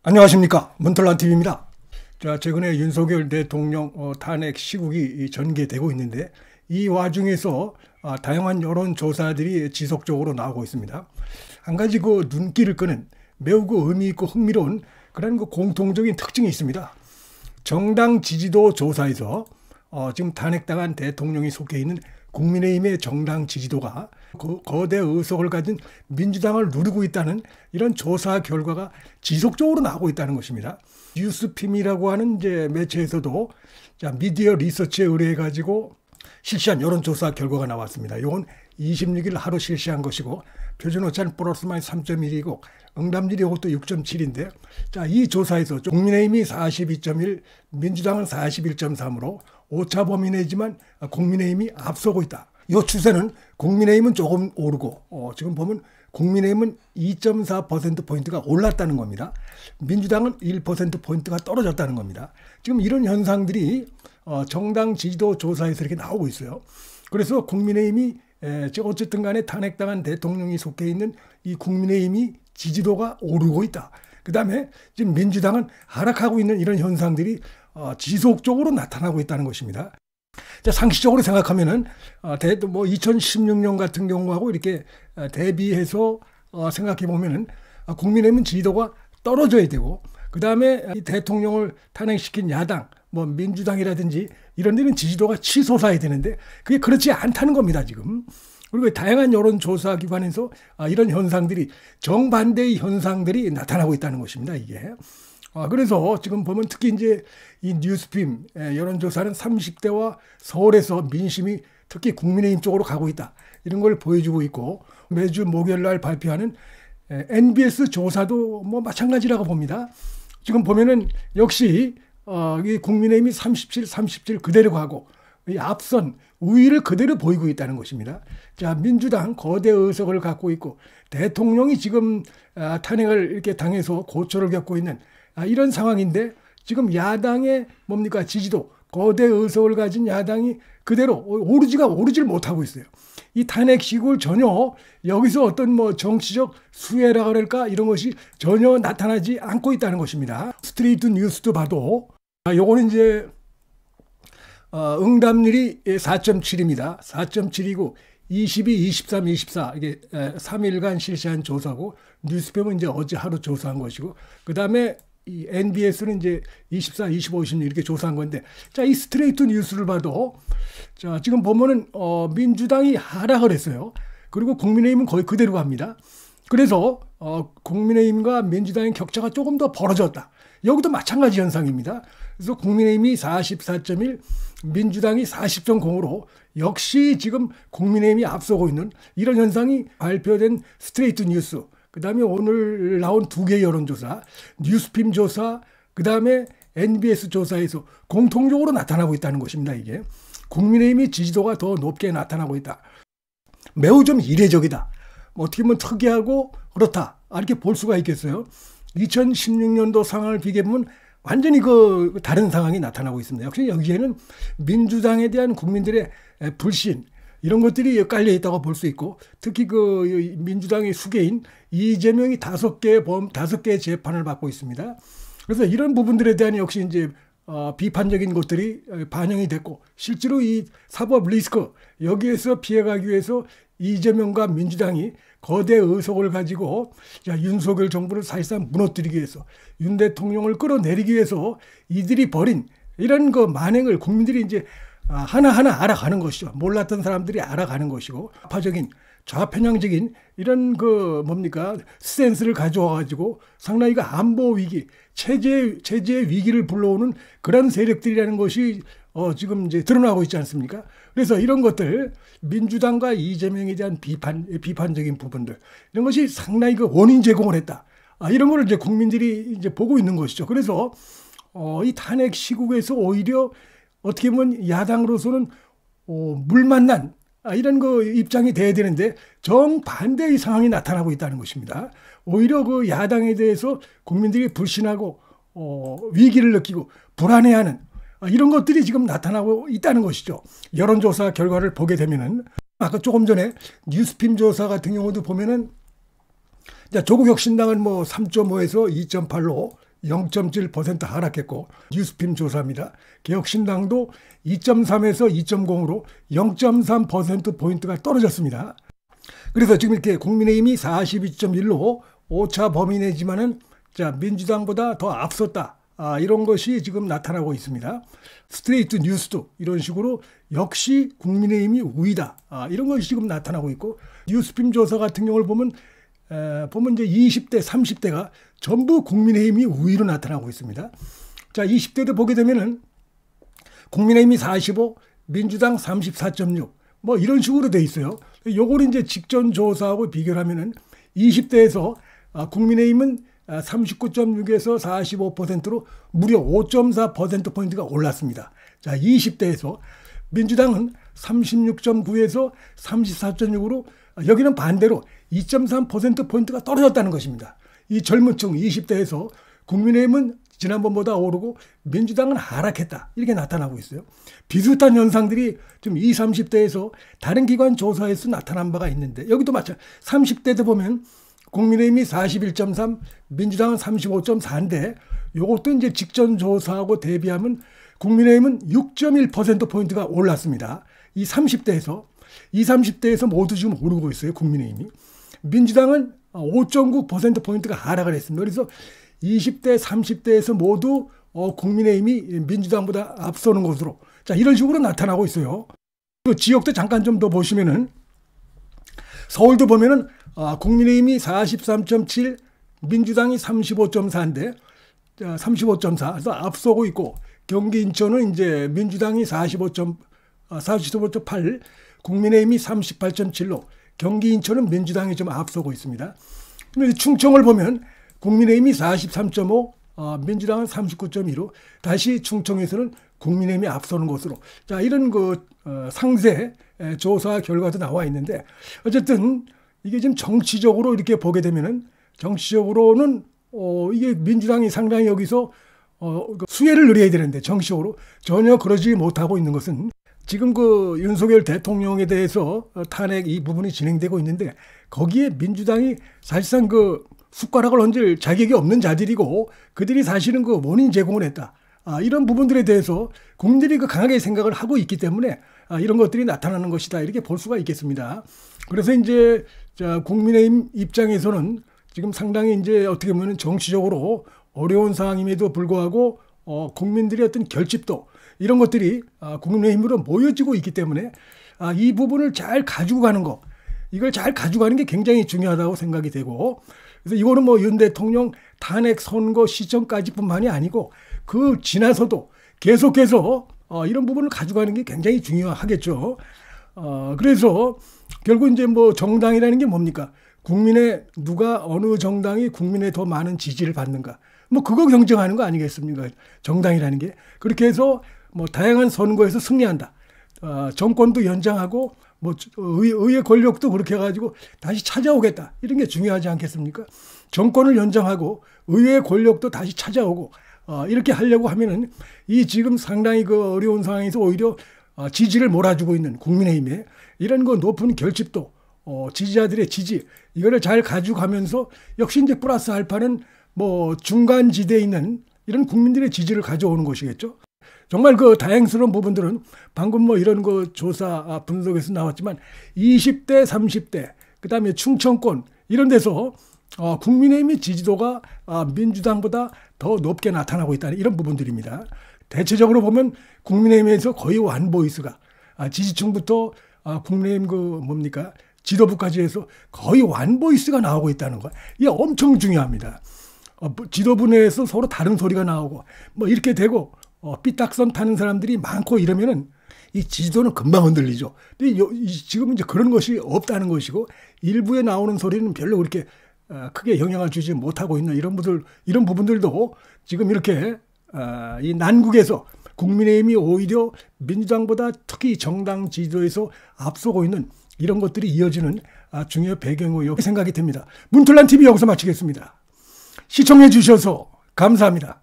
안녕하십니까, 문틀란TV입니다. 자, 최근에 윤석열 대통령 탄핵 시국이 전개되고 있는데 이 와중에서 다양한 여론조사들이 지속적으로 나오고 있습니다. 한 가지 눈길을 끄는 매우 의미 있고 흥미로운 그런 공통적인 특징이 있습니다. 정당 지지도 조사에서 지금 탄핵당한 대통령이 속해 있는 국민의힘의 정당 지지도가 거대 의석을 가진 민주당을 누르고 있다는 이런 조사 결과가 지속적으로 나오고 있다는 것입니다. 뉴스핌이라고 하는 이제 매체에서도 미디어 리서치에 의뢰해 가지고 실시한 여론조사 결과가 나왔습니다. 이건 26일 하루 실시한 것이고 표준오차는 플러스 마이너스 3.1이고 응답률이 이것도 6.7인데 이 조사에서 국민의힘이 42.1, 민주당은 41.3으로 오차 범위 내지만 국민의힘이 앞서고 있다. 이 추세는 국민의힘은 조금 오르고 지금 보면 국민의힘은 2.4%포인트가 올랐다는 겁니다. 민주당은 1%포인트가 떨어졌다는 겁니다. 지금 이런 현상들이 정당 지지도 조사에서 이렇게 나오고 있어요. 그래서 국민의힘이 어쨌든 간에 탄핵당한 대통령이 속해 있는 이 국민의힘이 지지도가 오르고 있다. 그 다음에 지금 민주당은 하락하고 있는 이런 현상들이 지속적으로 나타나고 있다는 것입니다. 자, 상식적으로 생각하면은 2016년 같은 경우하고 이렇게 대비해서 생각해 보면은 국민의힘은 지지도가 떨어져야 되고 그 다음에 대통령을 탄핵시킨 야당 민주당이라든지 이런 데는 지지도가 치솟아야 되는데 그게 그렇지 않다는 겁니다 지금. 그리고 다양한 여론조사 기관에서 이런 현상들이 정반대의 현상들이 나타나고 있다는 것입니다 이게. 그래서 지금 보면 특히 이제 이 뉴스핌 여론조사는 30대와 서울에서 민심이 특히 국민의힘 쪽으로 가고 있다. 이런 걸 보여주고 있고 매주 목요일 날 발표하는 NBS 조사도 마찬가지라고 봅니다. 지금 보면은 역시 이 국민의힘이 37 그대로 가고 이 앞선 우위를 그대로 보이고 있다는 것입니다. 자, 민주당 거대 의석을 갖고 있고 대통령이 지금 탄핵을 이렇게 당해서 고초를 겪고 있는 이런 상황인데 지금 야당의 지지도 거대 의석을 가진 야당이 그대로 오르지를 못하고 있어요. 이 탄핵 시국을 전혀 여기서 어떤 정치적 수혜라 그럴까 이런 것이 전혀 나타나지 않고 있다는 것입니다. 스트레이트 뉴스도 봐도 요거는 이제 응답률이 4.7입니다. 4.7이고 22, 23, 24 이게 3일간 실시한 조사고 뉴스팸은 이제 어제 하루 조사한 것이고 그 다음에 이 NBS는 이제 24, 25, 26 이렇게 조사한 건데 이 스트레이트 뉴스를 봐도 지금 보면은 민주당이 하락을 했어요. 그리고 국민의힘은 거의 그대로 갑니다. 그래서 국민의힘과 민주당의 격차가 조금 더 벌어졌다. 여기도 마찬가지 현상입니다. 그래서 국민의힘이 44.1, 민주당이 40.0으로 역시 지금 국민의힘이 앞서고 있는 이런 현상이 발표된 스트레이트 뉴스, 그 다음에 오늘 나온 두 개의 여론조사, 뉴스핌 조사, 그 다음에 NBS 조사에서 공통적으로 나타나고 있다는 것입니다. 이게 국민의힘이 지지도가 더 높게 나타나고 있다. 매우 좀 이례적이다. 어떻게 보면 특이하고 그렇다. 이렇게 볼 수가 있겠어요. 2016년도 상황을 비교해보면 완전히 다른 상황이 나타나고 있습니다. 역시 여기에는 민주당에 대한 국민들의 불신 이런 것들이 깔려 있다고 볼 수 있고 특히 민주당의 수개인 이재명이 5개의 재판을 받고 있습니다. 그래서 이런 부분들에 대한 역시 이제 비판적인 것들이 반영이 됐고 실제로 이 사법 리스크 여기에서 피해가기 위해서 이재명과 민주당이 거대 의석을 가지고 윤석열 정부를 사실상 무너뜨리기 위해서 윤 대통령을 끌어내리기 위해서 이들이 벌인 이런 만행을 국민들이 이제 하나하나 알아가는 것이죠. 몰랐던 사람들이 알아가는 것이고 파적인 좌편향적인 이런 스탠스를 가져와 가지고 상당히 안보 위기, 체제의 위기를 불러오는 그런 세력들이라는 것이 지금 이제 드러나고 있지 않습니까? 그래서 이런 것들 민주당과 이재명에 대한 비판적인 부분들 이런 것이 상당히 원인 제공을 했다. 이런 걸 이제 국민들이 이제 보고 있는 것이죠. 그래서 이 탄핵 시국에서 오히려 어떻게 보면 야당으로서는 물만난 이런 입장이 돼야 되는데 정반대의 상황이 나타나고 있다는 것입니다. 오히려 야당에 대해서 국민들이 불신하고 위기를 느끼고 불안해하는 이런 것들이 지금 나타나고 있다는 것이죠. 여론조사 결과를 보게 되면은 아까 조금 전에 뉴스핌 조사 같은 경우도 보면은 조국혁신당은 3.5에서 2.8로 0.7% 하락했고, 뉴스핌 조사입니다. 개혁신당도 2.3에서 2.0으로 0.3%포인트가 떨어졌습니다. 그래서 지금 이렇게 국민의힘이 42.1로 오차 범위 내지만은 민주당보다 더 앞섰다. 이런 것이 지금 나타나고 있습니다. 스트레이트 뉴스도 이런 식으로 역시 국민의힘이 우위다. 이런 것이 지금 나타나고 있고, 뉴스핌 조사 같은 경우를 보면 이제 20대, 30대가 전부 국민의힘이 우위로 나타나고 있습니다. 자, 20대도 보게 되면은 국민의힘이 45, 민주당 34.6, 뭐 이런 식으로 돼 있어요. 요걸 이제 직전 조사하고 비교를 하면은 20대에서 국민의힘은 39.6에서 45%로 무려 5.4%포인트가 올랐습니다. 자, 20대에서 민주당은 36.9에서 34.6으로 여기는 반대로 2.3%포인트가 떨어졌다는 것입니다. 이 젊은 층 20대에서 국민의힘은 지난번보다 오르고 민주당은 하락했다. 이렇게 나타나고 있어요. 비슷한 현상들이 지금 20, 30대에서 다른 기관 조사에서 나타난 바가 있는데, 여기도 마찬가지 30대도 보면 국민의힘이 41.3, 민주당은 35.4인데 이것도 이제 직전 조사하고 대비하면 국민의힘은 6.1%포인트가 올랐습니다. 이 30대에서. 이 30대에서 모두 지금 오르고 있어요. 국민의힘이. 민주당은 5.9%포인트가 하락을 했습니다. 그래서 20대, 30대에서 모두 국민의힘이 민주당보다 앞서는 것으로, 자, 이런 식으로 나타나고 있어요. 그 지역도 잠깐 좀 더 보시면은 서울도 보면은 국민의힘이 43.7, 민주당이 35.4인데 35.4, 그래서 앞서고 있고, 경기 인천은 이제 민주당이 45.8, 국민의힘이 38.7로 경기 인천은 민주당이 좀 앞서고 있습니다. 그런데 충청을 보면 국민의힘이 43.5, 민주당은 39.2로 다시 충청에서는 국민의힘이 앞서는 것으로, 자, 이런 상세 조사 결과도 나와 있는데, 어쨌든 이게 지금 정치적으로 이렇게 보게 되면은 정치적으로는 이게 민주당이 상당히 여기서 수혜를 누려야 되는데 정치적으로 전혀 그러지 못하고 있는 것은, 지금 윤석열 대통령에 대해서 탄핵 이 부분이 진행되고 있는데 거기에 민주당이 사실상 숟가락을 얹을 자격이 없는 자들이고, 그들이 사실은 원인 제공을 했다. 이런 부분들에 대해서 국민들이 강하게 생각을 하고 있기 때문에 이런 것들이 나타나는 것이다. 이렇게 볼 수가 있겠습니다. 그래서 이제 국민의힘 입장에서는 지금 상당히 이제 어떻게 보면 정치적으로 어려운 상황임에도 불구하고 국민들의 어떤 결집도 이런 것들이 국민의힘으로 모여지고 있기 때문에 이 부분을 잘 가지고 가는 거, 이걸 잘 가져가는 게 굉장히 중요하다고 생각이 되고, 그래서 이거는 윤 대통령 탄핵 선거 시점까지뿐만이 아니고 그 지나서도 계속해서 이런 부분을 가져가는 게 굉장히 중요하겠죠. 그래서 결국 이제 정당이라는 게 뭡니까? 누가 어느 정당이 국민의 더 많은 지지를 받는가? 그거 경쟁하는 거 아니겠습니까? 정당이라는 게. 그렇게 해서 다양한 선거에서 승리한다. 정권도 연장하고 의회 권력도 그렇게 해가지고 다시 찾아오겠다. 이런 게 중요하지 않겠습니까? 정권을 연장하고 의회 권력도 다시 찾아오고 이렇게 하려고 하면은 이 지금 상당히 어려운 상황에서 오히려 지지를 몰아주고 있는 국민의힘에 이런 높은 결집도, 지지자들의 지지, 이거를 잘 가져가면서 역시 이제 플러스 알파는 중간 지대에 있는 이런 국민들의 지지를 가져오는 것이겠죠. 정말 다행스러운 부분들은 방금 이런 조사 분석에서 나왔지만 20대, 30대, 그 다음에 충청권 이런 데서 국민의힘의 지지도가 민주당보다 더 높게 나타나고 있다는 이런 부분들입니다. 대체적으로 보면 국민의힘에서 거의 완보이스가 지지층부터 국민의힘 지도부까지 해서 거의 완보이스가 나오고 있다는 거, 이게 엄청 중요합니다. 지도부 내에서 서로 다른 소리가 나오고 이렇게 되고 삐딱선 타는 사람들이 많고 이러면은 이 지지도는 금방 흔들리죠. 근데 지금 이제 그런 것이 없다는 것이고, 일부에 나오는 소리는 별로 그렇게 크게 영향을 주지 못하고 있는 이런 부분들도 지금 이렇게 이 난국에서 국민의힘이 오히려 민주당보다 특히 정당 지지도에서 앞서고 있는 이런 것들이 이어지는 중요 배경이라고 생각이 됩니다. 문틀란 TV 여기서 마치겠습니다. 시청해 주셔서 감사합니다.